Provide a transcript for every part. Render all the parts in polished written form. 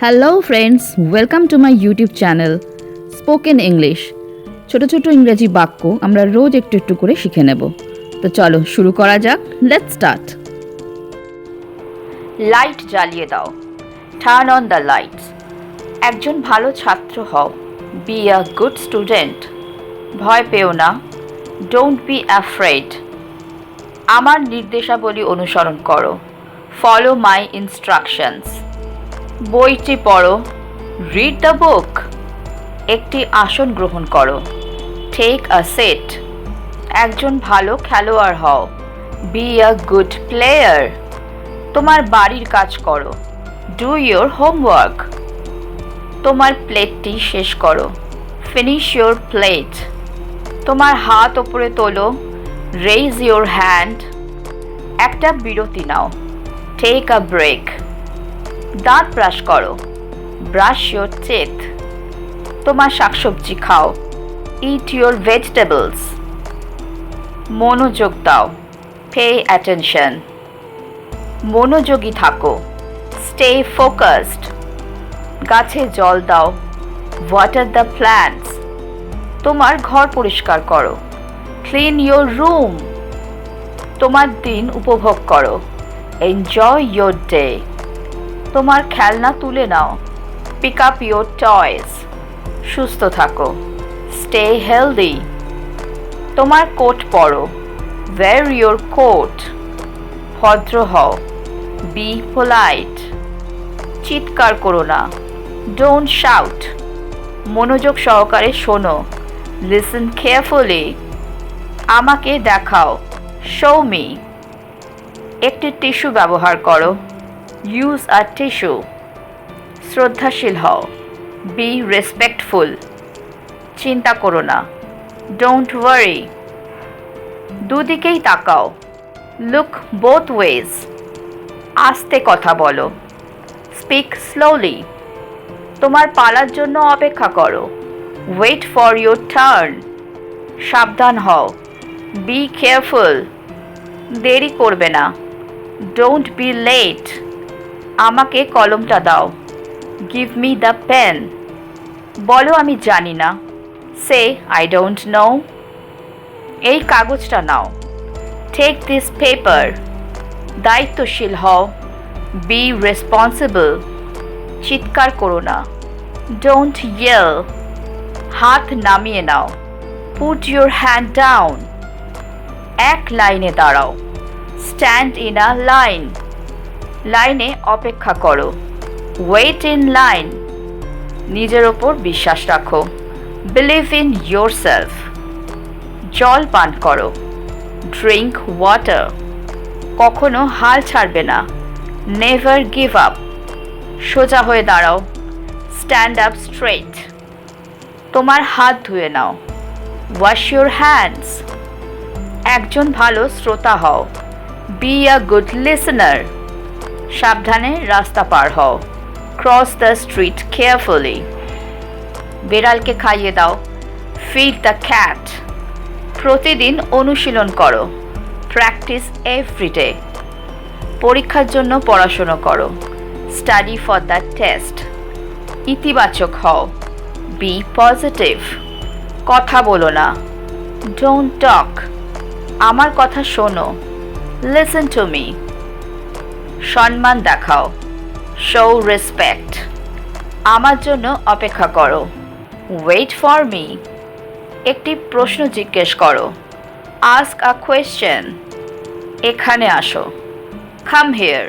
Hello friends, welcome to my YouTube channel spoken English. ছোট ছোট ইংরেজি বাক্য আমরা রোজ একটু একটু করে শিখে নেব। তো চলো শুরু করা যাক। Let's start. লাইট জ্বালিয়ে দাও। Turn on the lights. একজন ভালো ছাত্র হও। Be a good student. ভয় পেও না। Don't be afraid. আমার নির্দেশাবলী অনুসরণ করো। Follow my instructions. বইটি পড়ো। Read the book. একটি আসন গ্রহণ করো। Take a seat. একজন ভালো খেলোয়াড় হও। Be a good player. তোমার বাড়ির কাজ করো। Do your homework. তোমার প্লেটটি শেষ করো। Finish your plate. তোমার হাত ওপরে তোলো। Raise your hand. একটা বিরতি নাও। Take a break. দাঁত ব্রাশ করো। Brush your teeth. তোমার শাকসবজি খাও। Eat your vegetables. মনোযোগ দাও। Pay attention. মনোযোগী থাকো। Stay focused. গাছে জল দাও। Water the plants. তোমার ঘর পরিষ্কার করো। Clean your room. তোমার দিন উপভোগ করো। Enjoy your day. তোমার খেলনা তুলে নাও। Pick up your toys. সুস্থ থাকো। Stay healthy. তোমার কোট পরো। Wear your coat. ভদ্র হও। Be polite. চিৎকার করো না। Don't shout. মনোযোগ সহকারে শোনো। Listen carefully. আমাকে দেখাও। Show me. একটি টিস্যু ব্যবহার করো। Use a tissue. শ্রদ্ধাশীল হও। Be respectful. চিন্তা করো না। Don't worry. দুদিকেই তাকাও। Look both ways. আস্তে কথা বলো। Speak slowly. তোমার পালার জন্য অপেক্ষা করো। Wait for your turn. সাবধান হও। Be careful. দেরি করবে না। Don't be late. আমাকে কলমটা দাও। Give me the pen. বলো আমি জানি না। Say I don't know. এই কাগজটা নাও। Take this paper. দায়িত্বশীল হও। Be responsible. চিৎকার করো না। Don't yell. হাত নামিয়ে নাও। Put your hand down. এক লাইনে দাঁড়াও। Stand in a line. লাইনে অপেক্ষা করো। Wait in line. নিজের ওপর বিশ্বাস রাখো। Believe in yourself. জল পান করো। Drink water. কখনো হাল ছাড়বে না। Never give up. সোজা হয়ে দাঁড়াও। Stand up straight. তোমার হাত ধুয়ে নাও। Wash your hands. একজন ভালো শ্রোতা হও। Be a good listener. সাবধানে রাস্তা পার হও। Cross the street carefully. বিড়ালকে খাইয়ে দাও। Feed the cat. প্রতিদিন অনুশীলন করো। Practice every day. পরীক্ষার জন্য পড়াশোনা করো। Study for the test. ইতিবাচক হও। Be positive. কথা বলো না। Don't talk. আমার কথা শোনো। Listen to me. সম্মান দেখাও। Show respect. আমার জন্য অপেক্ষা করো। Wait for me. একটি প্রশ্ন জিজ্ঞেস করো। Ask a question. এখানে আসো। কাম হিয়ার।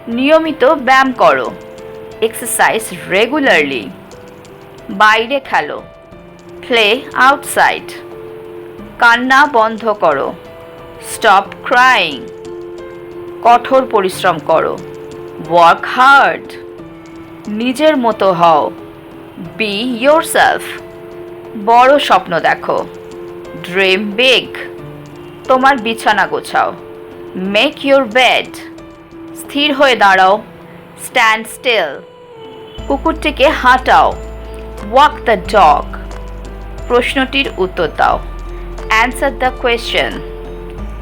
নিয়মিত ব্যায়াম করো। Exercise regularly. বাইরে খেলো। Play outside. কান্না বন্ধ করো। Stop crying. কঠোর পরিশ্রম করো। Work hard. নিজের মতো হও। Be yourself. বড় স্বপ্ন দেখো। Dream big. তোমার বিছানা গোছাও। Make your bed. স্থির হয়ে দাঁড়াও। Stand still. কুকুরটিকে হাঁটাও। Walk the dog. প্রশ্নটির উত্তর দাও। Answer the question.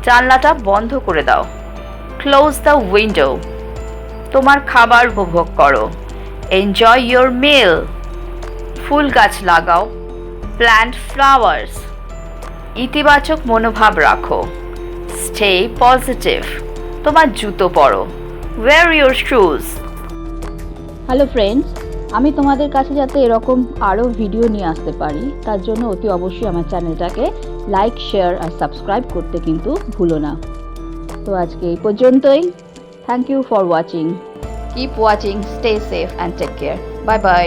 জানলাটা বন্ধ করে দাও। Close the window. তোমার খাবার উপভোগ করো। Enjoy your meal. ফুল গাছ লাগাও, প্ল্যান্ট ফ্লাওয়ার্স। ইতিবাচক মনোভাব রাখো, স্টে পজিটিভ। তোমার জুতো পরো, wear your shoes. Hello friends, আমি তোমাদের কাছে যাতে এরকম আরও ভিডিও নিয়ে আসতে পারি তার জন্য অতি অবশ্যই আমার চ্যানেলটাকে লাইক, শেয়ার আর সাবস্ক্রাইব করতে কিন্তু ভুলো না। তো আজকে এই পর্যন্তই। Thank you for watching. Keep watching, stay safe and take care. Bye by.